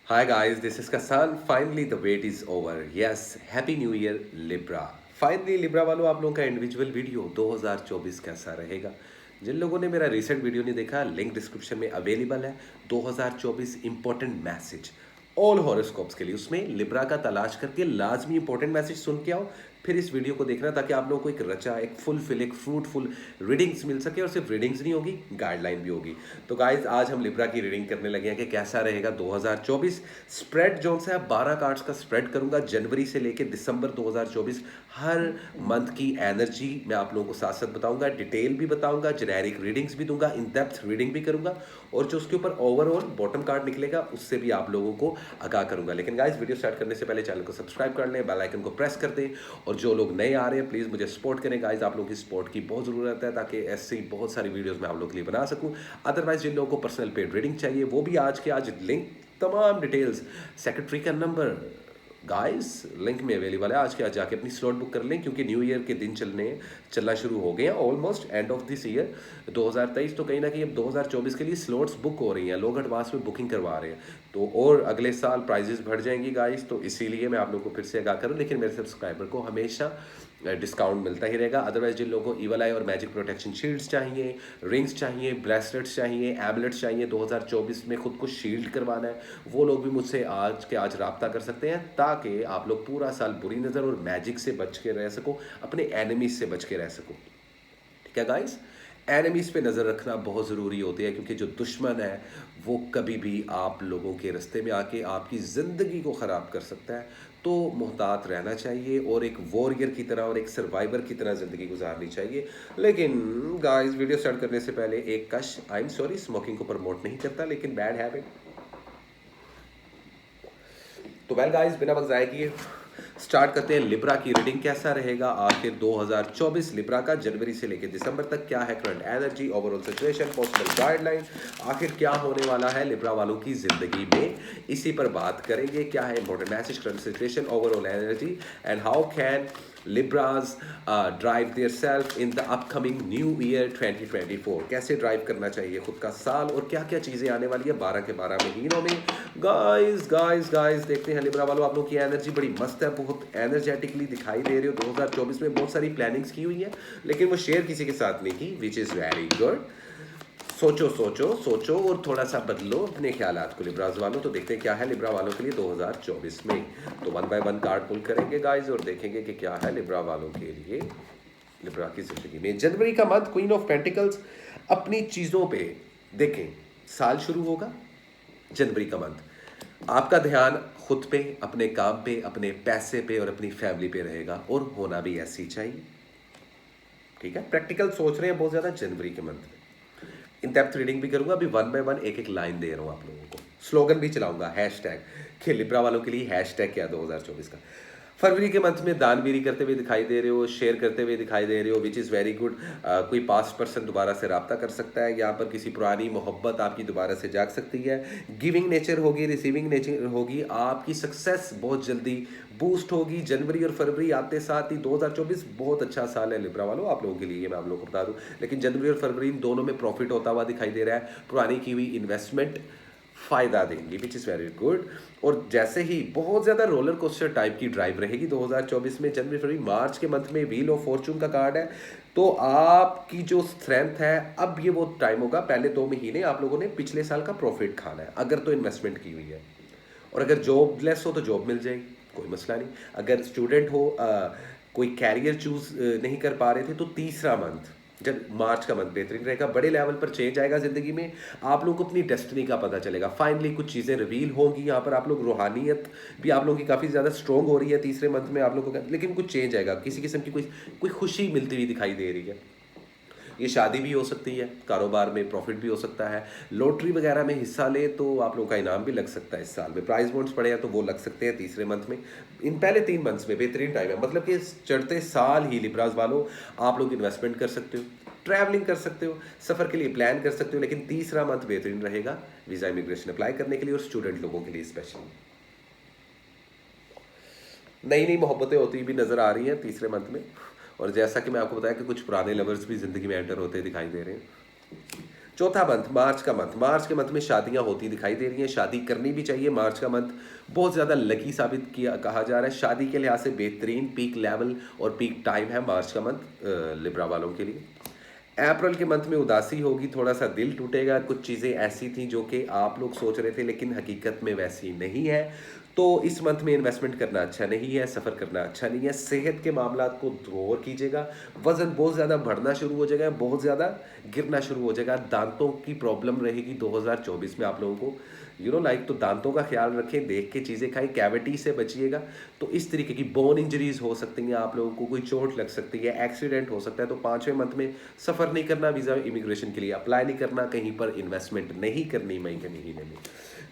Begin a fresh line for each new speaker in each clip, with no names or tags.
Hi guys, this is Kasan. Finally the wait is over. Yes, Happy New Year Libra. Finally Libra वालों आप लोगों का individual video 2024 कैसा रहेगा। जिन लोगों ने मेरा रिसेंट वीडियो नहीं देखा, लिंक डिस्क्रिप्शन में अवेलेबल है। 2024 इंपॉर्टेंट मैसेज ऑल हॉरोस्कोप्स के लिए, उसमें लिब्रा का तलाश करके लाजमी इंपॉर्टेंट मैसेज सुन के आओ, फिर इस वीडियो को देखना ताकि आप लोगों को एक रचा, एक फुलफिल, एक फ्रूटफुल रीडिंग्स मिल सके। और सिर्फ रीडिंग्स नहीं होगी, गाइडलाइन भी होगी। तो गाइज आज हम लिब्रा की रीडिंग करने लगे हैं कि कैसा रहेगा 2024। स्प्रेड जोन से 12 कार्ड्स का स्प्रेड करूंगा जनवरी से लेकर दिसंबर 2024। हर मंथ की एनर्जी मैं आप लोगों को साथ साथ बताऊंगा, डिटेल भी बताऊंगा, जेनेरिक रीडिंग्स भी दूंगा, इन डेप्थ रीडिंग भी करूंगा, और जो उसके ऊपर ओवरऑल बॉटम कार्ड निकलेगा उससे भी आप लोगों को आगाह करूंगा। लेकिन गाइस वीडियो स्टार्ट करने से पहले चैनल को सब्सक्राइब कर लें, बेल आइकन को प्रेस कर दें, और जो लोग नए आ रहे हैं प्लीज़ मुझे सपोर्ट करें गाइस। आप लोगों की सपोर्ट की बहुत ज़रूरत है ताकि ऐसी बहुत सारी वीडियोज़ मैं आप लोगों के लिए बना सकूँ। अदरवाइज जिन लोगों को पर्सनल पेड रीडिंग चाहिए वो भी आज के आज लिंक, तमाम डिटेल्स, सेक्रेटरी का नंबर गाइस लिंक में अवेलेबल है। आज के आज जाके अपनी स्लॉट बुक कर लें, क्योंकि न्यू ईयर के दिन चलना शुरू हो गए हैं। Almost end of this year 2023, तो कहीं ना कहीं अब 2024 के लिए स्लॉट्स बुक हो रही हैं, लोग एडवांस में बुकिंग करवा रहे हैं। तो और अगले साल प्राइजेस बढ़ जाएंगी गाइस, तो इसीलिए मैं आप लोगों को फिर से आगाह करूँ। लेकिन मेरे सब्सक्राइबर को हमेशा डिस्काउंट मिलता ही रहेगा। अदरवाइज जिन लोगों को ईवल आई और मैजिक प्रोटेक्शन शील्ड्स चाहिए, रिंग्स चाहिए, ब्रेसलेट्स चाहिए, एमलेट्स चाहिए, 2024 में खुद को शील्ड करवाना है, वो लोग भी मुझसे आज के आज रब्ता कर सकते हैं, ताकि आप लोग पूरा साल बुरी नज़र और मैजिक से बच के रह सको, अपने एनिमीज से बच के रह सको। ठीक है गाइस, एनिमीज पे नज़र रखना बहुत ज़रूरी होती है, क्योंकि जो दुश्मन है वो कभी भी आप लोगों के रास्ते में आके आपकी ज़िंदगी को ख़राब कर सकता है। तो मोहतात रहना चाहिए और एक वॉरियर की तरह और एक सर्वाइवर की तरह ज़िंदगी गुजारनी चाहिए। लेकिन गाइस वीडियो स्टार्ट करने से पहले एक कश, आई एम सॉरी, स्मोकिंग को प्रमोट नहीं करता, लेकिन बैड हैबिट। तो वेल गाइस, बिना वक्त ज़ाया किए स्टार्ट करते हैं। लिब्रा की रीडिंग कैसा रहेगा आखिर 2024 लिब्रा का, जनवरी से लेकर दिसंबर तक क्या है current energy, overall situation, possible guideline, आखिर क्या होने वाला है लिब्रा वालों की जिंदगी में, इसी पर बात करेंगे। क्या है important message, current situation, overall energy, and how can Libras drive their self in the upcoming new year 2024। कैसे ड्राइव करना चाहिए खुद का साल, और क्या क्या चीज़ें आने वाली है 12 के 12 महीनों में। गाइस गाइस गाइस देखते हैं लिब्रा वालों, आप लोग की एनर्जी बड़ी मस्त है, बहुत एनर्जेटिकली दिखाई दे रही हो। 2024 में बहुत सारी प्लानिंग्स की हुई है, लेकिन वो शेयर किसी के साथ नहीं की, विच इज़ वेरी गुड। सोचो सोचो सोचो और थोड़ा सा बदलो अपने ख्यालात को लिब्राज वालों। तो देखते हैं क्या है लिब्रा वालों के लिए 2024 में। तो वन बाय वन कार्ड पुल करेंगे गाइस और देखेंगे कि क्या है लिब्रा वालों के लिए लिब्रा की जिंदगी में। जनवरी का मंथ, क्वीन ऑफ पेंटिकल्स। अपनी चीज़ों पे देखें, साल शुरू होगा, जनवरी का मंथ, आपका ध्यान खुद पे, अपने काम पे, अपने पैसे पे और अपनी फैमिली पे रहेगा, और होना भी ऐसी चाहिए। ठीक है, प्रैक्टिकल सोच रहे हैं बहुत ज़्यादा जनवरी के मंथ में। इन डेप्थ रीडिंग भी करूंगा, अभी वन बाय वन एक एक लाइन दे रहा हूं आप लोगों को। स्लोगन भी चलाऊंगा, हैशटैग कि लिब्रा वालों के लिए हैशटैग क्या 2024 का। फरवरी के मंथ में दानवीरी करते हुए दिखाई दे रहे हो, शेयर करते हुए दिखाई दे रहे हो, विच इज़ वेरी गुड। कोई पास्ट पर्सन दोबारा से रब्ता कर सकता है, यहाँ पर किसी पुरानी मोहब्बत आपकी दोबारा से जाग सकती है। गिविंग नेचर होगी, रिसीविंग नेचर होगी, आपकी सक्सेस बहुत जल्दी बूस्ट होगी। जनवरी और फरवरी आते साथ ही 2024 बहुत अच्छा साल है लिब्रा वालों आप लोगों के लिए, ये मैं आप लोगों को बता दूं। लेकिन जनवरी और फरवरी इन दोनों में प्रॉफिट होता हुआ दिखाई दे रहा है, पुरानी की हुई इन्वेस्टमेंट फ़ायदा देंगी, विच इज़ वेरी गुड। और जैसे ही बहुत ज़्यादा रोलर कोस्टर टाइप की ड्राइव रहेगी 2024 में, जनवरी फरवरी मार्च के मंथ में व्हील ऑफ फॉर्चून का कार्ड है। तो आपकी जो स्ट्रेंथ है, अब ये वो टाइम होगा, पहले 2 महीने आप लोगों ने पिछले साल का प्रॉफिट खाना है, अगर तो इन्वेस्टमेंट की हुई है। और अगर जॉबलेस हो तो जॉब मिल जाएगी, कोई मसला नहीं। अगर स्टूडेंट हो, कोई कैरियर चूज नहीं कर पा रहे थे, तो तीसरा मंथ, जब मार्च का मंथ बेहतरीन रहेगा। बड़े लेवल पर चेंज आएगा ज़िंदगी में, आप लोगों को अपनी डेस्टिनी का पता चलेगा। फाइनली कुछ चीज़ें रिवील होंगी यहाँ पर, आप लोग रूहानियत भी आप लोगों की काफ़ी ज़्यादा स्ट्रॉन्ग हो रही है तीसरे मंथ में आप लोगों का। लेकिन कुछ चेंज आएगा, किसी किस्म की कोई कोई खुशी मिलती हुई दिखाई दे रही है। ये शादी भी हो सकती है, कारोबार में प्रॉफिट भी हो सकता है, लॉटरी वगैरह में हिस्सा ले तो आप लोगों का इनाम भी लग सकता है इस साल में। प्राइज बॉन्ड्स पड़े हैं तो वो लग सकते हैं तीसरे मंथ में। इन पहले 3 मंथ्स में बेहतरीन टाइम है, मतलब कि चढ़ते साल ही लिब्राज वालों आप लोग इन्वेस्टमेंट कर सकते हो, ट्रैवलिंग कर सकते हो, सफ़र के लिए प्लान कर सकते हो। लेकिन तीसरा मंथ बेहतरीन रहेगा वीज़ा इमिग्रेशन अप्लाई करने के लिए, और स्टूडेंट लोगों के लिए स्पेशली। नई नई मोहब्बतें होती भी नज़र आ रही हैं तीसरे मंथ में। और जैसा कि मैं आपको बताया कि कुछ पुराने लवर्स भी ज़िंदगी में एंटर होते दिखाई दे रहे हैं। चौथा मंथ मार्च का मंथ, मार्च के मंथ में शादियां होती दिखाई दे रही हैं, शादी करनी भी चाहिए। मार्च का मंथ बहुत ज़्यादा लकी साबित किया कहा जा रहा है, शादी के लिहाज से बेहतरीन पीक लेवल और पीक टाइम है मार्च का मंथ लिब्रा वालों के लिए। अप्रैल के मंथ में उदासी होगी, थोड़ा सा दिल टूटेगा, कुछ चीज़ें ऐसी थी जो कि आप लोग सोच रहे थे लेकिन हकीकत में वैसी नहीं है। तो इस मंथ में इन्वेस्टमेंट करना अच्छा नहीं है, सफ़र करना अच्छा नहीं है। सेहत के मामलात को गौर कीजिएगा, वज़न बहुत ज़्यादा बढ़ना शुरू हो जाएगा, बहुत ज़्यादा गिरना शुरू हो जाएगा। दांतों की प्रॉब्लम रहेगी 2024 में आप लोगों को, तो दांतों का ख्याल रखें, देख के चीज़ें खाएं, कैविटी से बचिएगा। तो इस तरीके की बोन इंजरीज हो सकती हैं, आप लोगों को कोई चोट लग सकती है, एक्सीडेंट हो सकता है। तो 5वें मंथ में सफ़र नहीं करना, वीज़ा इमिग्रेशन के लिए अप्लाई नहीं करना, कहीं पर इन्वेस्टमेंट नहीं करनी मई के महीने में।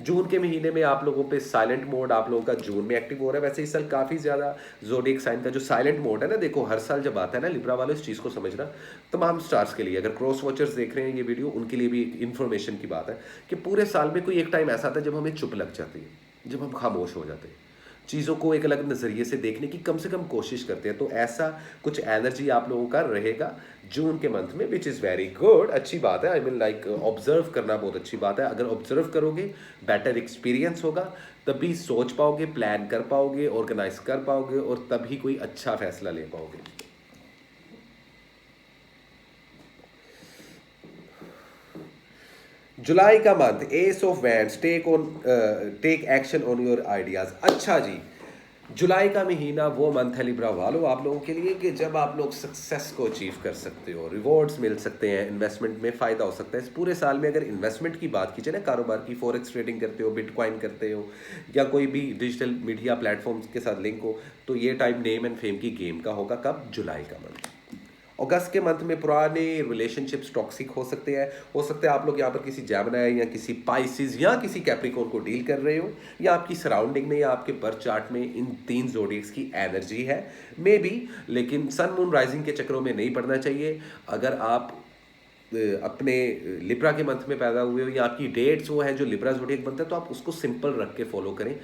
जून के महीने में आप लोगों पे साइलेंट मोड आप लोगों का जून में एक्टिव हो रहा है। वैसे इस साल काफ़ी ज़्यादा ज़ोडिएक साइन का जो साइलेंट मोड है ना, देखो हर साल जब आता है ना लिब्रा वालों, इस चीज़ को समझना, तमाम स्टार्स के लिए, अगर क्रॉस वॉचर्स देख रहे हैं ये वीडियो, उनके लिए भी एक इन्फॉर्मेशन की बात है कि पूरे साल में कोई एक टाइम ऐसा आता है जब हमें चुप लग जाती है, जब हम खामोश हो जाते हैं, चीज़ों को एक अलग नज़रिए से देखने की कम से कम कोशिश करते हैं। तो ऐसा कुछ एनर्जी आप लोगों का रहेगा जून के मंथ में, विच इज़ वेरी गुड, अच्छी बात है। आई मीन लाइक ऑब्जर्व करना बहुत अच्छी बात है। अगर ऑब्जर्व करोगे बेटर एक्सपीरियंस होगा, तभी सोच पाओगे, प्लान कर पाओगे, ऑर्गेनाइज कर पाओगे और तभी कोई अच्छा फैसला ले पाओगे। जुलाई का month ace of wands, take action on your ideas. अच्छा जी, जुलाई का महीना वो मंथ है लिब्रा वालों आप लोगों के लिए कि जब आप लोग सक्सेस को अचीव कर सकते हो, रिवॉर्ड्स मिल सकते हैं, इन्वेस्टमेंट में फ़ायदा हो सकता है। इस पूरे साल में अगर इन्वेस्टमेंट की बात कीजिए ना, कारोबार की, फॉरेक्स ट्रेडिंग करते हो, बिटकॉइन करते हो या कोई भी डिजिटल मीडिया प्लेटफॉर्म्स के साथ लिंक हो, तो ये टाइम नेम एंड फेम की गेम का होगा। कब? जुलाई का मंथ। अगस्त के मंथ में पुराने रिलेशनशिप्स टॉक्सिक हो सकते हैं। हो सकता है आप लोग यहाँ पर किसी जेमिनी या किसी पाइसिस या किसी कैप्रिकॉर्न को डील कर रहे हो, या आपकी सराउंडिंग में या आपके बर्थ चार्ट में इन 3 ज़ोडिएक्स की एनर्जी है मे बी। लेकिन सन मून राइजिंग के चक्करों में नहीं पड़ना चाहिए। अगर आप अपने लिब्रा के मंथ में पैदा हुए हो या आपकी डेट्स वो है जो लिब्रा ज़ोडिएक बनता है, तो आप उसको सिंपल रख के फॉलो करें।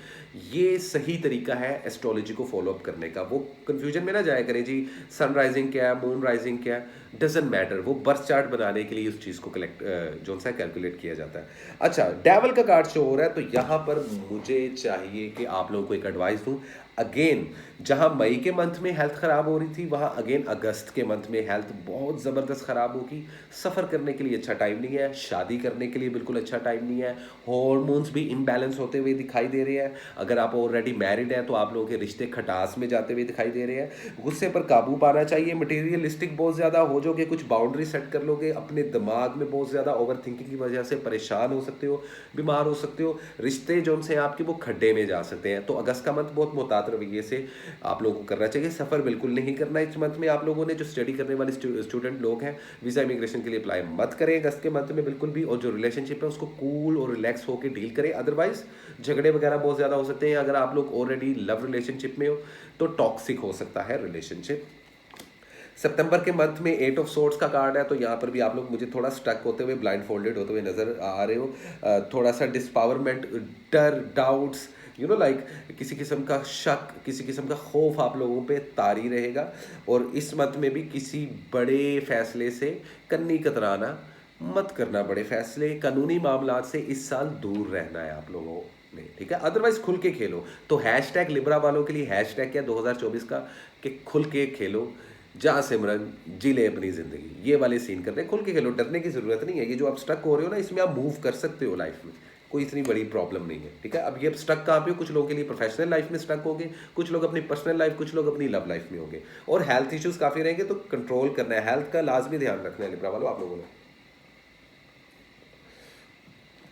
ये सही तरीका है एस्ट्रोलॉजी को फॉलो अप करने का। वो कंफ्यूजन में ना जाया करें जी सन राइजिंग क्या है, मून राइजिंग क्या है, डजेंट मैटर। वो बर्थ चार्ट बनाने के लिए उस चीज़ को जो सा कैलकुलेट किया जाता है। अच्छा, डेवल का कार्ड शो हो रहा है, तो यहाँ पर मुझे चाहिए कि आप लोगों को एक एडवाइस दूँ। अगेन, जहां मई के मंथ में हेल्थ ख़राब हो रही थी, वहां अगेन अगस्त के मंथ में हेल्थ बहुत ज़बरदस्त ख़राब होगी। सफ़र करने के लिए अच्छा टाइम नहीं है, शादी करने के लिए बिल्कुल अच्छा टाइम नहीं है। हॉर्मोन्स भी इम्बैलेंस होते हुए दिखाई दे रहे हैं। अगर आप ऑलरेडी मैरिड हैं तो आप लोगों के रिश्ते खटास में जाते हुए दिखाई दे रहे हैं। गुस्से पर काबू पाना चाहिए। मटीरियलिस्टिक बहुत ज़्यादा हो जाओगे, कुछ बाउंड्री सेट कर लोगे, अपने दिमाग में बहुत ज़्यादा ओवर थिंकिंग की वजह से परेशान हो सकते हो, बीमार हो सकते हो। रिश्ते जो उनसे आपके वो खड्डे में जा सकते हैं। तो अगस्त का मंथ बहुत मुतात रवैये से आप लोगों को करना चाहिए। सफ़र बिल्कुल नहीं करना इस मंथ में। आप लोगों ने जो स्टडी करने वाले स्टूडेंट लोग हैं, वीज़ा इमिग्रेशन के लिए अप्लाई मत करें अगस्त के मंथ में बिल्कुल भी। और जो रिलेशनशिप है उसको कूल और रिलैक्स होकर डील करें, अदरवाइज झगड़े वगैरह बहुत ज़्यादा हो सकते हैं। अगर आप लोग ऑलरेडी लव रिलेशनशिप में हो तो टॉक्सिक हो सकता है रिलेशनशिप। सितंबर के मंथ में 8 ऑफ सोर्ड्स का कार्ड है, तो यहाँ पर भी आप लोग मुझे थोड़ा स्टक होते हुए, ब्लाइंड फोल्डेड होते हुए नजर आ रहे हो। थोड़ा सा डिस्पावरमेंट, डर, डाउट्स, किसी किस्म का शक, किसी किस्म का खौफ आप लोगों पे तारी रहेगा। और इस मंथ में भी किसी बड़े फैसले से कन्नी कतराना मत करना। बड़े फैसले, कानूनी मामलात से इस साल दूर रहना है आप लोगों ने, ठीक है। अदरवाइज खुल के खेलो। तो हैशटैग लिब्रा वालों के लिए हैशटैग क्या 2024 का, कि खुल के खेलो। जा सिमरन, जी ले अपनी ज़िंदगी, ये वाले सीन करते हैं। खुल के खेलो, डरने की ज़रूरत नहीं है। ये जो आप स्टक हो रहे हो ना, इसमें आप मूव कर सकते हो लाइफ में, कोई इतनी बड़ी प्रॉब्लम नहीं है, ठीक है। अब ये स्टक कहाँ पे हो? कुछ लोगों के लिए प्रोफेशनल लाइफ में स्टक होंगे, कुछ लोग अपनी पर्सनल लाइफ, कुछ लोग अपनी लव लाइफ में होंगे। और हेल्थ इश्यूज काफ़ी रहेंगे, तो कंट्रोल करना है, हेल्थ का लाजमी ध्यान रखना है लिब्रा वालों आप लोगों ने।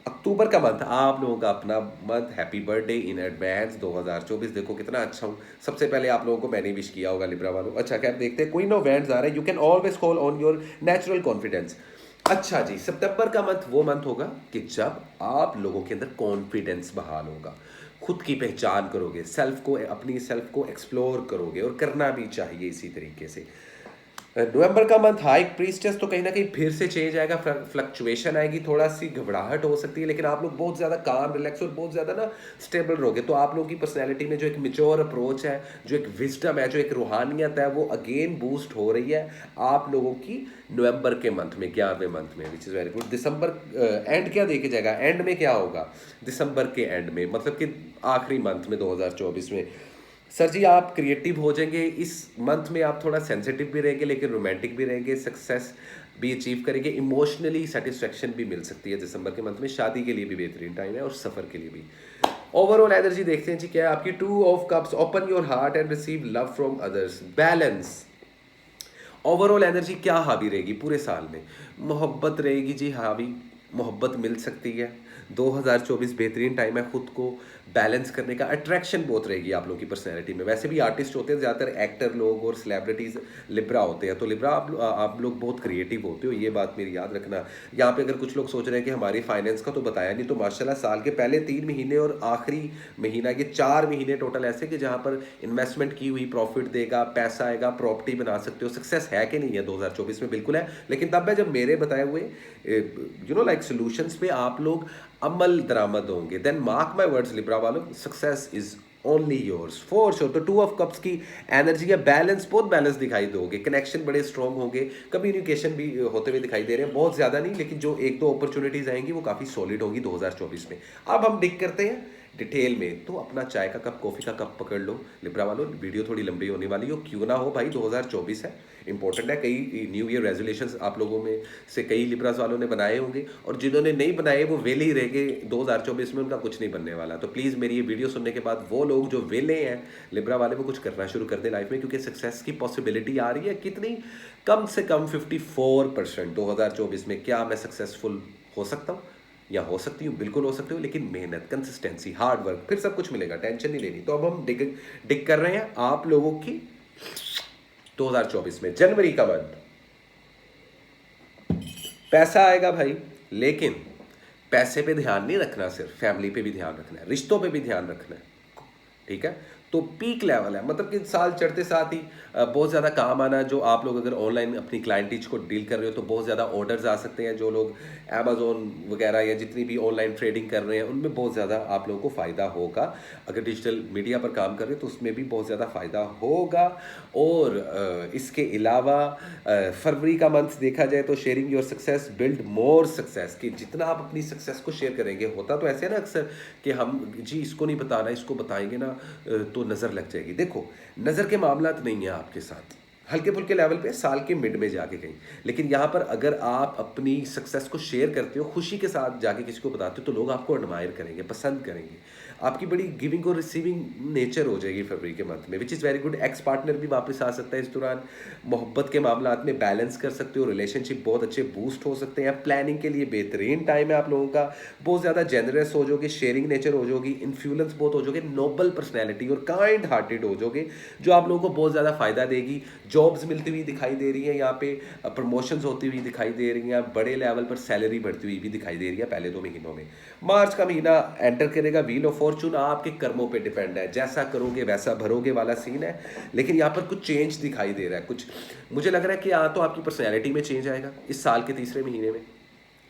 अक्टूबर का मंथ आप लोगों का अपना month, happy birthday in advance 2024। देखो कितना अच्छा हूँ, सबसे पहले आप लोगों को मैंने विश किया होगा लिब्रा वालों। अच्छा, खैर देखते हैं। क्वीन ऑफ वैंड्स आ रहा है, you can always call on your natural confidence. अच्छा जी, सितंबर का मंथ वो मंथ होगा कि जब आप लोगों के अंदर कॉन्फिडेंस बहाल होगा, खुद की पहचान करोगे, सेल्फ को, अपनी सेल्फ को एक्सप्लोर करोगे, और करना भी चाहिए इसी तरीके से। नवंबर का मंथ हाई प्रीस्टेस तो कहीं ना कहीं फिर से चेंज आएगा, फ्लक्चुएशन आएगी, थोड़ा सी घबराहट हो सकती है, लेकिन आप लोग बहुत ज़्यादा काम रिलैक्स और बहुत ज़्यादा ना स्टेबल रहोगे। तो आप लोगों की पर्सनैलिटी में जो एक मेच्योर अप्रोच है, जो एक विजडम है, जो एक रूहानियत है, वो अगेन बूस्ट हो रही है आप लोगों की नवंबर के मंथ में, 11वें मंथ में, which is very good. December and क्या देखे जाएगा, एंड में क्या होगा दिसंबर के एंड में, मतलब कि आखिरी मंथ में 2024 में, सर जी आप क्रिएटिव हो जाएंगे इस मंथ में। आप थोड़ा सेंसिटिव भी रहेंगे लेकिन रोमांटिक भी रहेंगे, सक्सेस भी अचीव करेंगे, इमोशनली सेटिस्फेक्शन भी मिल सकती है दिसंबर के मंथ में। शादी के लिए भी बेहतरीन टाइम है और सफ़र के लिए भी। ओवरऑल एनर्जी देखते हैं जी क्या है आपकी। 2 of cups, open your heart and receive love from others, balance. Overall energy क्या हावी रहेगी पूरे साल में, मोहब्बत रहेगी जी हावी, मोहब्बत मिल सकती है। 2024 बेहतरीन टाइम है खुद को बैलेंस करने का, अट्रैक्शन बहुत रहेगी आप लोगों की पर्सनैलिटी में। वैसे भी आर्टिस्ट होते हैं ज़्यादातर, एक्टर लोग और सेलिब्रिटीज़ लिब्रा होते हैं, तो लिब्रा आप लोग बहुत क्रिएटिव होते हो, ये बात मेरी याद रखना। यहाँ पे अगर कुछ लोग सोच रहे हैं कि हमारी फाइनेंस का तो बताया नहीं, तो माशाल्लाह साल के पहले 3 महीने और आखिरी महीना, ये 4 महीने टोटल ऐसे कि जहाँ पर इन्वेस्टमेंट की हुई प्रॉफिट देगा, पैसा आएगा, प्रॉपर्टी बना सकते हो। सक्सेस है कि नहीं है 2024 में, बिल्कुल है। लेकिन तब है जब मेरे बताए हुए लाइक सोल्यूशंस पे आप लोग अमल दरामद होंगे। Then mark my words Libra वालों, success is only yours for sure. तो 2 ऑफ कप्स की एनर्जी है, बैलेंस, बहुत बैलेंस दिखाई दोगे, कनेक्शन बड़े स्ट्रॉन्ग होंगे, कम्युनिकेशन भी होते हुए दिखाई दे रहे हैं, बहुत ज़्यादा नहीं, लेकिन जो 1-2 अपॉर्चुनिटीज आएंगी वो काफ़ी सॉलिड होगी 2024 में। अब हम डिक करते हैं डिटेल में, तो अपना चाय का कप, कॉफ़ी का कप पकड़ लो लिब्रा वालों, वीडियो थोड़ी लंबी होने वाली हो, क्यों ना हो भाई, 2024 है, इंपॉर्टेंट है। कई न्यू ईयर रेजोल्यूशंस आप लोगों में से कई लिब्रास वालों ने बनाए होंगे, और जिन्होंने नहीं बनाए वो वेले ही रह गए 2024 में, उनका कुछ नहीं बनने वाला। तो प्लीज़ मेरी ये वीडियो सुनने के बाद वो लोग जो वेले हैं लिब्रा वाले, वो कुछ करना शुरू कर दे लाइफ में, क्योंकि सक्सेस की पॉसिबिलिटी आ रही है कितनी, कम से कम 54%। 2024 में क्या मैं सक्सेसफुल हो सकता हूँ या हो सकती हूँ, बिल्कुल हो सकती हूँ, लेकिन मेहनत, कंसिस्टेंसी, हार्ड वर्क, फिर सब कुछ मिलेगा, टेंशन नहीं लेनी। तो अब हम डिग कर रहे हैं आप लोगों की 2024 में जनवरी का मंथ। पैसा आएगा भाई, लेकिन पैसे पे ध्यान नहीं रखना, सिर्फ फैमिली पे भी ध्यान रखना है, रिश्तों पे भी ध्यान रखना है, ठीक है। तो पीक लेवल है, मतलब कि साल चढ़ते साथ ही बहुत ज़्यादा काम आना। जो आप लोग अगर ऑनलाइन अपनी क्लाइंटेज को डील कर रहे हो तो बहुत ज़्यादा ऑर्डर्स आ सकते हैं। जो लोग अमेजोन वगैरह या जितनी भी ऑनलाइन ट्रेडिंग कर रहे हैं उनमें बहुत ज़्यादा आप लोगों को फ़ायदा होगा। अगर डिजिटल मीडिया पर काम कर रहे हो तो उसमें भी बहुत ज़्यादा फ़ायदा होगा। और इसके अलावा फरवरी का मंथ देखा जाए तो sharing your success build more success, कि जितना आप अपनी सक्सेस को शेयर करेंगे, होता तो ऐसे है ना अक्सर कि हम जी इसको नहीं बताना, इसको बताएंगे ना तो नज़र लग जाएगी। देखो नज़र के मामलात नहीं है आपके साथ, हल्के फुल्के लेवल पे साल के मिड में जाके कहीं, लेकिन यहाँ पर अगर आप अपनी सक्सेस को शेयर करते हो, खुशी के साथ जाके किसी को बताते हो, तो लोग आपको एडमायर करेंगे, पसंद करेंगे। आपकी बड़ी गिविंग और रिसीविंग नेचर हो जाएगी फरवरी के मंथ में, which is very good. Ex partner भी वापस आ सकता है इस दौरान। मोहब्बत के मामलात में बैलेंस कर सकते हो, रिलेशनशिप बहुत अच्छे बूस्ट हो सकते हैं। प्लानिंग के लिए बेहतरीन टाइम है आप लोगों का। बहुत ज़्यादा जेनरस हो जाओगे, शेयरिंग नेचर हो जाओगी, इन्फ्लुएंस बहुत हो जाओगे, नोबल पर्सनैलिटी और काइंड हार्टेड हो जाओगे, जो आप लोगों को बहुत ज़्यादा फ़ायदा देगी। जॉब्स मिलती हुई दिखाई दे रही है, यहाँ पे प्रमोशंस होती हुई दिखाई दे रही हैं, बड़े लेवल पर सैलरी बढ़ती हुई भी दिखाई दे रही है पहले 2 महीनों में। मार्च का महीना एंटर करेगा, व्हील ऑफ फॉर्चून आपके कर्मों पे डिपेंड है, जैसा करोगे वैसा भरोगे वाला सीन है। लेकिन यहाँ पर कुछ चेंज दिखाई दे रहा है, कुछ मुझे लग रहा है कि यहाँ तो आपकी पर्सनैलिटी में चेंज आएगा इस साल के तीसरे महीने में।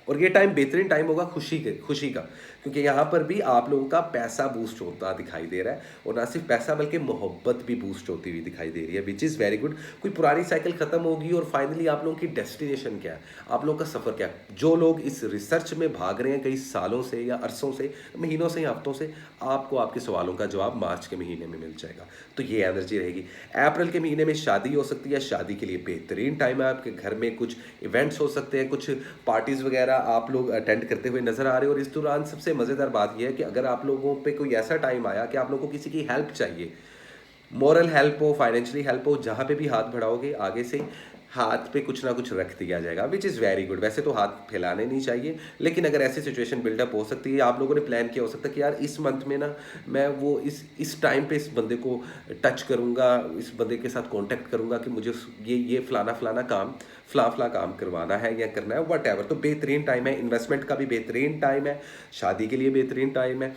और ये टाइम बेहतरीन टाइम होगा खुशी का, क्योंकि यहाँ पर भी आप लोगों का पैसा बूस्ट होता दिखाई दे रहा है, और ना सिर्फ पैसा बल्कि मोहब्बत भी बूस्ट होती हुई दिखाई दे रही है, विच इज़ वेरी गुड। कोई पुरानी साइकिल खत्म होगी और फाइनली आप लोगों की डेस्टिनेशन क्या है, आप लोगों का सफ़र क्या है। जो लोग इस रिसर्च में भाग रहे हैं कई सालों से या अरसों से, महीनों से या हफ्तों से, आपको आपके सवालों का जवाब मार्च के महीने में मिल जाएगा। तो ये एनर्जी रहेगी। अप्रैल के महीने में शादी हो सकती है, शादी के लिए बेहतरीन टाइम है। आपके घर में कुछ इवेंट्स हो सकते हैं, कुछ पार्टीज़ वगैरह आप लोग अटेंड करते हुए नजर आ रहे हो। और इस दौरान सबसे मज़ेदार बात यह है कि अगर आप लोगों पे कोई ऐसा टाइम आया कि आप लोगों को किसी की हेल्प चाहिए, मॉरल हेल्प हो, फाइनेंशियली हेल्प हो, जहाँ पे भी हाथ बढ़ाओगे आगे से हाथ पे कुछ ना कुछ रख दिया जाएगा, विच इज़ वेरी गुड। वैसे तो हाथ फैलाने नहीं चाहिए, लेकिन अगर ऐसी सिचुएशन बिल्डअप हो सकती है, आप लोगों ने प्लान किया हो सकता है कि यार इस मंथ में ना मैं वो इस टाइम पे इस बंदे को टच करूँगा, इस बंदे के साथ कांटेक्ट करूँगा कि मुझे ये फलाना काम फला काम करवाना है या करना है, वट एवर। तो बेहतरीन टाइम है, इन्वेस्टमेंट का भी बेहतरीन टाइम है, शादी के लिए बेहतरीन टाइम है।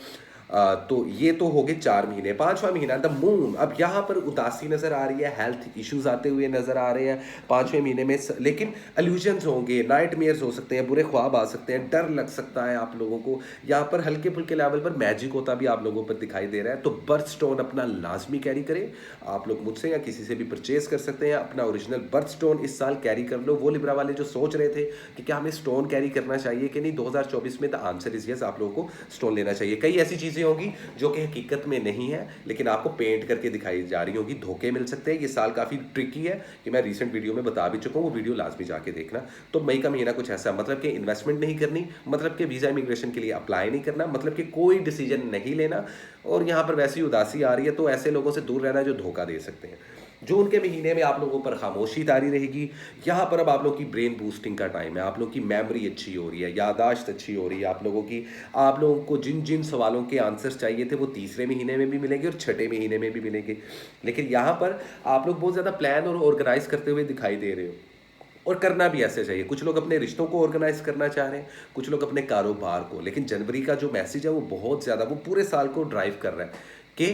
तो ये तो हो गए 4 महीने। 5वां महीना द मून, अब यहाँ पर उदासी नजर आ रही है, हेल्थ इश्यूज आते हुए नजर आ रहे हैं 5वें महीने में, लेकिन अल्यूजन्स होंगे, नाइटमेयर्स हो सकते हैं, बुरे ख्वाब आ सकते हैं, डर लग सकता है आप लोगों को। यहाँ पर हल्के फुल्के लेवल पर मैजिक होता भी आप लोगों पर दिखाई दे रहा है। तो बर्थ स्टोन अपना लाजमी कैरी करें। आप लोग मुझसे या किसी से भी परचेज कर सकते हैं, अपना ओरिजिनल बर्थ स्टोन इस साल कैरी कर लो। वो लिब्रा वाले जो सोच रहे थे कि क्या हमें स्टोन कैरी करना चाहिए कि नहीं 2024 में, द आंसर इज यस, आप लोगों को स्टोन लेना चाहिए। कई ऐसी चीज़ें होंगी जो कि हकीकत में नहीं है, लेकिन आपको पेंट करके दिखाई जा रही होगी, धोखे मिल सकते हैं। ये साल काफ़ी ट्रिकी है, कि मैं रिसेंट वीडियो में बता भी चुका हूँ, वो वीडियो लाजमी जाके देखना। तो मई का महीना कुछ ऐसा, मतलब कि इन्वेस्टमेंट नहीं करनी, मतलब कि वीज़ा इमिग्रेशन के लिए अप्लाई नहीं करना, मतलब कि कोई डिसीजन नहीं लेना। और यहाँ पर वैसी उदासी आ रही है, तो ऐसे लोगों से दूर रहना जो धोखा दे सकते हैं। जून के महीने में आप लोगों पर खामोशी तारी रहेगी। यहाँ पर अब आप लोगों की ब्रेन बूस्टिंग का टाइम है, आप लोगों की मेमोरी अच्छी हो रही है, यादाश्त अच्छी हो रही है आप लोगों की। आप लोगों को जिन जिन सवालों के आंसर्स चाहिए थे वो तीसरे महीने में भी मिलेंगे और छठे महीने में भी मिलेंगे। लेकिन यहाँ पर आप लोग बहुत ज़्यादा प्लान और ऑर्गेनाइज करते हुए दिखाई दे रहे हो, और करना भी ऐसे चाहिए। कुछ लोग अपने रिश्तों को ऑर्गेनाइज करना चाह रहे हैं, कुछ लोग अपने कारोबार को। लेकिन जनवरी का जो मैसेज है वो बहुत ज़्यादा, वो पूरे साल को ड्राइव कर रहा है कि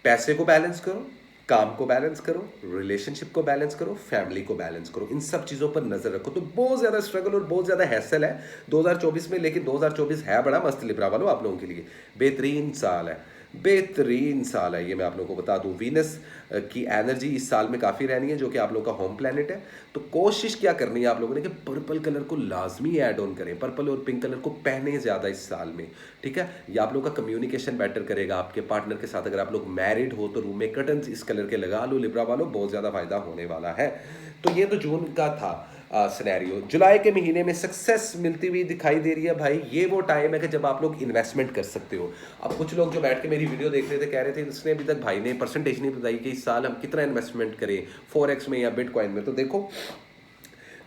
पैसे को बैलेंस करो, काम को बैलेंस करो, रिलेशनशिप को बैलेंस करो, फैमिली को बैलेंस करो, इन सब चीज़ों पर नजर रखो। तो बहुत ज़्यादा स्ट्रगल और बहुत ज़्यादा हैसल है 2024 में, लेकिन 2024 है बड़ा मस्त लिब्रा वालों आप लोगों के लिए। बेहतरीन साल है, बेहतरीन साल है ये, मैं आप लोगों को बता दूं। वीनस की एनर्जी इस साल में काफ़ी रहनी है, जो कि आप लोगों का होम प्लैनेट है। तो कोशिश क्या करनी है आप लोगों ने कि पर्पल कलर को लाजमी ऐड ऑन करें, पर्पल और पिंक कलर को पहने ज़्यादा इस साल में, ठीक है। ये आप लोगों का कम्युनिकेशन बेटर करेगा आपके पार्टनर के साथ। अगर आप लोग मैरिड हो तो रूम में कर्टन इस कलर के लगा लो लिब्रा वालों, बहुत ज़्यादा फायदा होने वाला है। तो ये तो जून का था सिनेरियो। जुलाई के महीने में सक्सेस मिलती हुई दिखाई दे रही है भाई। ये वो टाइम है कि जब आप लोग इन्वेस्टमेंट कर सकते हो। अब कुछ लोग जो बैठ के मेरी वीडियो देख रहे थे कह रहे थे इसने अभी तक भाई ने परसेंटेज नहीं बताई कि इस साल हम कितना इन्वेस्टमेंट करें फॉरेक्स में या बिटकॉइन में। तो देखो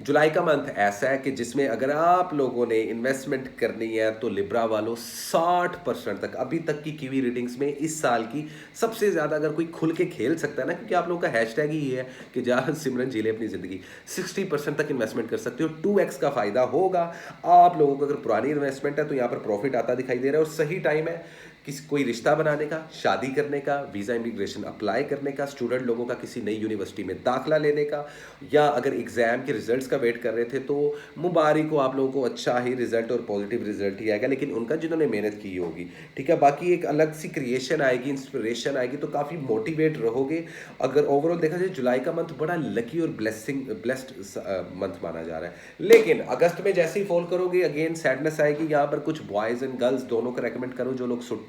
जुलाई का मंथ ऐसा है कि जिसमें अगर आप लोगों ने इन्वेस्टमेंट करनी है तो लिब्रा वालों 60% तक, अभी तक की कीवी रीडिंग्स में इस साल की सबसे ज़्यादा अगर कोई खुल के खेल सकता है ना, क्योंकि आप लोगों का हैशटैग ही है कि जहाँ सिमरन जी ले अपनी ज़िंदगी, 60% तक इन्वेस्टमेंट कर सकते हो। 2x का फ़ायदा होगा आप लोगों को। अगर पुरानी इन्वेस्टमेंट है तो यहाँ पर प्रॉफिट आता दिखाई दे रहा है, और सही टाइम है किसी कोई रिश्ता बनाने का, शादी करने का, वीज़ा इमिग्रेशन अप्लाई करने का, स्टूडेंट लोगों का किसी नई यूनिवर्सिटी में दाखिला लेने का, या अगर एग्ज़ाम के रिजल्ट्स का वेट कर रहे थे तो मुबारक हो आप लोगों को, अच्छा ही रिजल्ट और पॉजिटिव रिजल्ट ही आएगा, लेकिन उनका जिन्होंने मेहनत की होगी, ठीक है। बाकी एक अलग सी क्रिएशन आएगी, इंस्पिरेशन आएगी, तो काफ़ी मोटिवेट रहोगे। अगर ओवरऑल देखा जाए जुलाई का मंथ बड़ा लकी और ब्लेस्ड मंथ माना जा रहा है। लेकिन अगस्त में जैसे ही फॉल करोगे अगेन सैडनेस आएगी। यहाँ पर कुछ बॉयज़ एंड गर्ल्स दोनों को रेकमेंड करो, जो लोग सुट्टे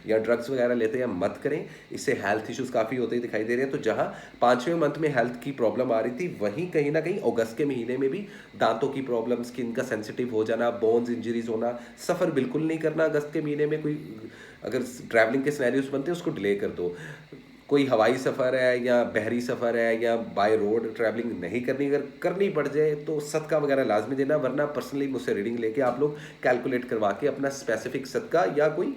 या ड्रग्स वगैरह लेते हैं मत करें, इससे हेल्थ इश्यूज काफ़ी होते ही दिखाई दे रहे हैं। तो जहाँ 5वें मंथ में हेल्थ की प्रॉब्लम आ रही थी, वहीं कहीं ना कहीं अगस्त के महीने में भी दांतों की प्रॉब्लम, स्किन का सेंसिटिव हो जाना, बोन्स इंजरीज होना, सफ़र बिल्कुल नहीं करना अगस्त के महीने में। कोई अगर ट्रैवलिंग के सिनेरियोज बनते हैं उसको डिले कर दो। कोई हवाई सफ़र है या बहरी सफ़र है या बाय रोड ट्रैवलिंग नहीं करनी, अगर करनी पड़ जाए तो सदका वगैरह लाजमी देना, वरना पर्सनली मुझसे रीडिंग लेके आप लोग कैलकुलेट करवा के अपना स्पेसिफिक सदका या कोई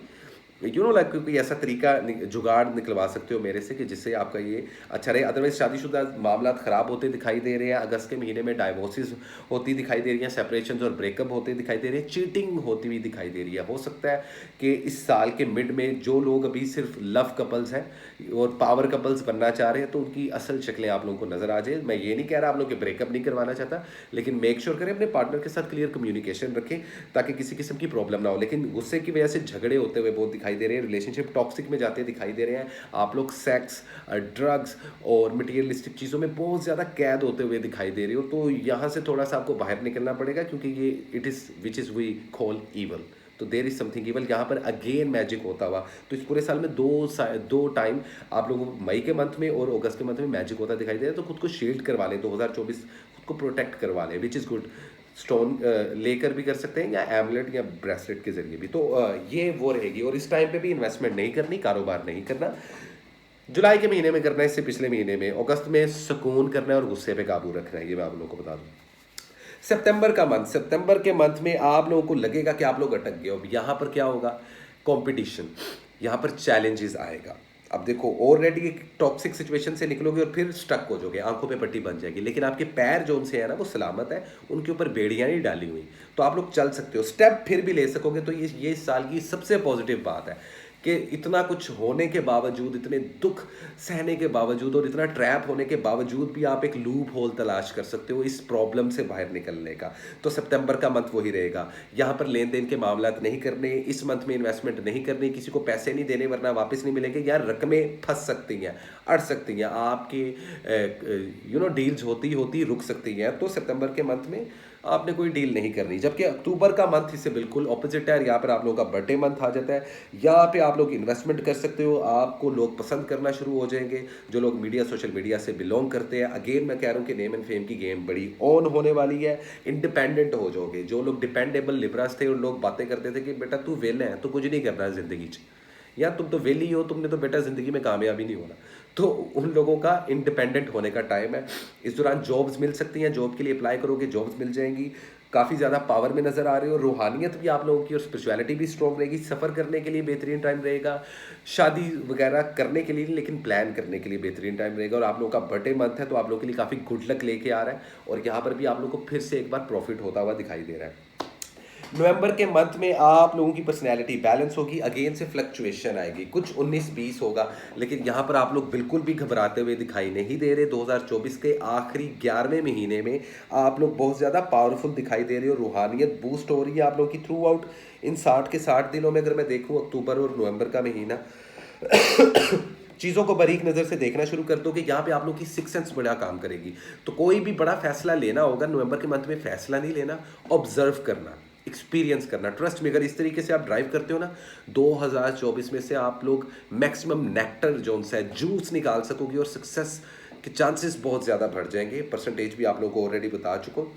लाइक कोई ऐसा तरीका जुगाड़ निकलवा सकते हो मेरे से कि जिससे आपका ये अच्छा रहे। अदरवाइज शादीशुदा मामला ख़राब होते दिखाई दे रहे हैं अगस्त के महीने में, डाइवोर्सेस होती दिखाई दे रही हैं, सेपरेशन और ब्रेकअप होते दिखाई दे रहे हैं, चीटिंग होती हुई दिखाई दे रही है। हो सकता है कि इस साल के मिड में जो लोग अभी सिर्फ लव कपल्स हैं और पावर कपल्स बनना चाह रहे हैं तो उनकी असल शक्लें आप लोगों को नजर आ जाए। मैं ये नहीं कह रहा आप लोग के ब्रेकअप नहीं करवाना चाहता, लेकिन मेक श्योर करें अपने पार्टनर के साथ क्लियर कम्युनिकेशन रखें ताकि किसी किस्म की प्रॉब्लम ना हो। लेकिन गुस्से की वजह से झगड़े होते हुए बहुत दिखाई दे रहे हैं, रिलेशनशिप टॉक्सिक में जाते दिखाई दे रहे हैं आप लोग, सेक्स, ड्रग्स और मटेरियलिस्टिक चीज़ों में बहुत ज़्यादा कैद होते हुए दिखाई दे रहे हो। तो यहाँ से थोड़ा सा आपको बाहर निकलना पड़ेगा, क्योंकि ये it is which is we call evil. तो देर इज समथिंग ईवल, यहाँ पर अगेन मैजिक होता हुआ। तो इस पूरे साल में दो टाइम आप लोगों को मई के मंथ में और अगस्त के मंथ में मैजिक होता दिखाई दे रहा है। तो खुद को शील्ड करवा लें 2024, खुद को प्रोटेक्ट करवा लें, विच इज़ गुड। स्टोन लेकर भी कर सकते हैं या एमलेट या ब्रेसलेट के जरिए भी। तो ये वो रहेगी। और इस टाइम पे भी इन्वेस्टमेंट नहीं करनी, कारोबार नहीं करना, जुलाई के महीने में करना है, इससे पिछले महीने में। अगस्त में सुकून करना है और गुस्से पे काबू रखना है, ये मैं आप लोगों को बता दूं। सितंबर का मंथ, सितंबर के मंथ में आप लोगों को लगेगा कि आप लोग अटक गए। अब यहाँ पर क्या होगा, कंपटीशन, यहाँ पर चैलेंजेस आएगा। अब देखो ऑलरेडी एक टॉक्सिक सिचुएशन से निकलोगे और फिर स्टक हो जाओगे, आंखों पे पट्टी बन जाएगी, लेकिन आपके पैर जो उनसे है ना वो सलामत है, उनके ऊपर बेड़ियां नहीं डाली हुई, तो आप लोग चल सकते हो, स्टेप फिर भी ले सकोगे। तो ये इस साल की सबसे पॉजिटिव बात है कि इतना कुछ होने के बावजूद, इतने दुख सहने के बावजूद और इतना ट्रैप होने के बावजूद भी आप एक लूप होल तलाश कर सकते हो इस प्रॉब्लम से बाहर निकलने का। तो सितंबर का मंथ वही रहेगा। यहाँ पर लेन देन के मामलात नहीं करने, इस मंथ में इन्वेस्टमेंट नहीं करनी, किसी को पैसे नहीं देने वरना वापस नहीं मिलेंगे, यार रकमें फंस सकती हैं, अड़ सकती हैं, आपकी डील्स होती होती रुक सकती हैं। तो सितंबर के मंथ में आपने कोई डील नहीं करनी। जबकि अक्टूबर का मंथ इससे बिल्कुल ऑपोजिट है। यहाँ पर आप लोगों का बर्थडे मंथ आ जाता है। यहाँ पे आप लोग इन्वेस्टमेंट कर सकते हो, आपको लोग पसंद करना शुरू हो जाएंगे, जो लोग मीडिया सोशल मीडिया से बिलोंग करते हैं। अगेन मैं कह रहा हूँ कि नेम एंड फेम की गेम बड़ी ऑन होने वाली है। इंडिपेंडेंट हो जाओगे। जो लोग डिपेंडेबल लिब्रास थे और लोग बातें करते थे कि बेटा तू वेल है तो कुछ नहीं करना है जिंदगी च, या तुम तो वेली हो, तुमने तो बेटा जिंदगी में कामयाबी नहीं होना, तो उन लोगों का इंडिपेंडेंट होने का टाइम है। इस दौरान जॉब्स मिल सकती हैं, जॉब के लिए अप्लाई करोगे, जॉब्स मिल जाएंगी। काफ़ी ज़्यादा पावर में नज़र आ रहे हो, रूहानियत भी आप लोगों की और स्पिरिचुअलिटी भी स्ट्रॉन्ग रहेगी। सफ़र करने के लिए बेहतरीन टाइम रहेगा, शादी वगैरह करने के लिए नहीं लेकिन प्लान करने के लिए बेहतरीन टाइम रहेगा। और आप लोगों का बर्थडे मंथ है तो आप लोगों के लिए काफ़ी गुड लक लेके आ रहा है। और यहाँ पर भी आप लोगों को फिर से एक बार प्रॉफिट होता हुआ दिखाई दे रहा है। नवंबर के मंथ में आप लोगों की पर्सनैलिटी बैलेंस होगी, अगेन से फ्लक्चुएशन आएगी, कुछ 19-20 होगा, लेकिन यहाँ पर आप लोग बिल्कुल भी घबराते हुए दिखाई नहीं दे रहे। 2024 के आखिरी 11वें महीने में आप लोग बहुत ज़्यादा पावरफुल दिखाई दे रहे हो, रूहानियत बूस्ट हो रही है आप लोगों की थ्रू आउट इन 60 के 60 दिनों में। अगर मैं देखूँ अक्टूबर और नवंबर का महीना चीज़ों को बारीक नज़र से देखना शुरू कर दो कि यहाँ पे आप लोग की सिक्स सेंस बड़ा काम करेगी। तो कोई भी बड़ा फैसला लेना होगा नवंबर के मंथ में, फैसला नहीं लेना, ऑब्जर्व करना, एक्सपीरियंस करना। ट्रस्ट में अगर इस तरीके से आप ड्राइव करते हो ना, 2024 में से आप लोग मैक्सिमम नेक्टर जोन से जूस निकाल सकोगे और सक्सेस के चांसेस बहुत ज़्यादा बढ़ जाएंगे। परसेंटेज भी आप लोगों को ऑलरेडी बता चुका हूँ।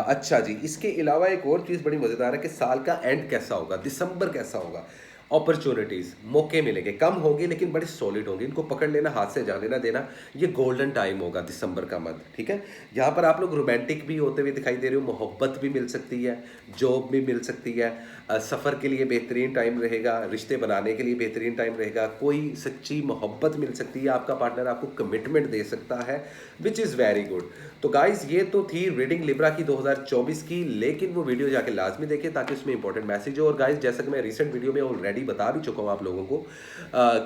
अच्छा जी, इसके अलावा एक और चीज़ बड़ी मज़ेदार है कि साल का एंड कैसा होगा, दिसंबर कैसा होगा। अपॉर्चुनिटीज़, मौके मिलेंगे, कम होंगे लेकिन बड़े सॉलिड होंगे, इनको पकड़ लेना, हाथ से जाने ना देना। ये गोल्डन टाइम होगा दिसंबर का मंथ, ठीक है। यहाँ पर आप लोग रोमांटिक भी होते हुए दिखाई दे रहे हो, मोहब्बत भी मिल सकती है, जॉब भी मिल सकती है, सफ़र के लिए बेहतरीन टाइम रहेगा, रिश्ते बनाने के लिए बेहतरीन टाइम रहेगा, कोई सच्ची मोहब्बत मिल सकती है, आपका पार्टनर आपको कमिटमेंट दे सकता है, विच इज़ वेरी गुड। तो गाइज ये तो थी रीडिंग लिब्रा की 2024 की, लेकिन वो वीडियो जाके लाजमी देखें ताकि उसमें इंपॉर्टेंट मैसेज हो। और गाइज जैसा कि मैं रिसेंट वीडियो में ऑलरेडी बता भी चुका हूँ आप लोगों को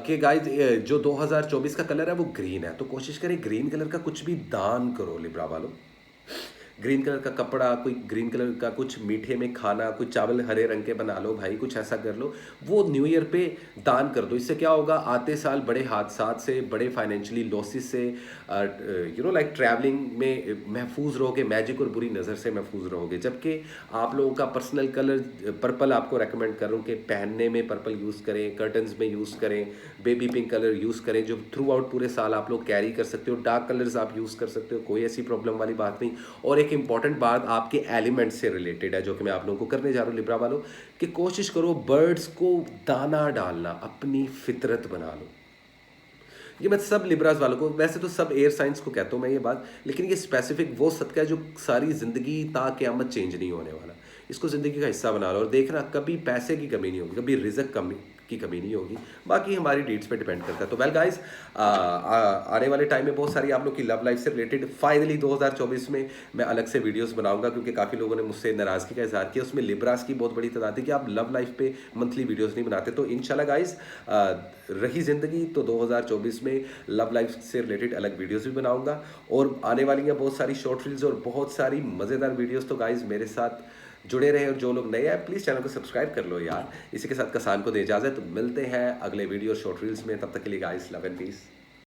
कि गाइज जो 2024 का कलर है वो ग्रीन है, तो कोशिश करें ग्रीन कलर का कुछ भी दान करो लिब्रा वालों। ग्रीन कलर का कपड़ा, कोई ग्रीन कलर का कुछ मीठे में खाना, कोई चावल हरे रंग के बना लो भाई, कुछ ऐसा कर लो, वो न्यू ईयर पे दान कर दो। इससे क्या होगा, आते साल बड़े हादसात से, बड़े फाइनेंशियली लॉसेस से, लाइक ट्रैवलिंग में महफूज रहोगे, मैजिक और बुरी नज़र से महफूज रहोगे। जबकि आप लोगों का पर्सनल कलर पर्पल आपको रेकमेंड कर रहा हूँ कि पहनने में पर्पल यूज़ करें, कर्टन्स में यूज़ करें, बेबी पिंक कलर यूज़ करें, जो थ्रू आउट पूरे साल आप लोग कैरी कर सकते हो। डार्क कलर्स आप यूज़ कर सकते हो, कोई ऐसी प्रॉब्लम वाली बात नहीं। और एक इंपॉर्टेंट बात आपके एलिमेंट से रिलेटेड है जो कि मैं आप लोगों को करने जा रहा हूँ लिब्रा वालों, कि कोशिश करो बर्ड्स को दाना डालना अपनी फितरत बना लो। ये मैं सब लिब्रास वालों को, वैसे तो सब एयर साइंस को कहता हूँ मैं ये बात, लेकिन ये स्पेसिफिक वो सदका है जो सारी ज़िंदगी ता क़यामत चेंज नहीं होने वाला। इसको ज़िंदगी का हिस्सा बना लो और देखना कभी पैसे की कमी नहीं होगी, कभी रिज़्क कमी की कमी नहीं होगी। बाकी हमारी डीड्स पे डिपेंड करता है। तो वेल गाइस, आने वाले टाइम में बहुत सारी आप लोग की लव लाइफ से रिलेटेड फाइनली 2024 में मैं अलग से वीडियोस बनाऊंगा, क्योंकि काफ़ी लोगों ने मुझसे नाराज़गी का इजहार किया। उसमें लिब्रास की बहुत बड़ी तादाद थी कि आप लव लाइफ पे मंथली वीडियोस नहीं बनाते। तो इंशाल्लाह गाइस, रही ज़िंदगी तो 2024 में लव लाइफ से रिलेटेड अलग वीडियोस भी बनाऊंगा। और आने वाली हैं बहुत सारी शॉर्ट रील्स और बहुत सारी मज़ेदार वीडियोस। तो गाइस मेरे साथ जुड़े रहे, और जो लोग नए हैं प्लीज़ चैनल को सब्सक्राइब कर लो यार। इसी के साथ कसान को दे इजाज़त, मिलते हैं अगले वीडियो शॉर्ट रील्स में। तब तक के लिए गाइस, लव एंड पीस।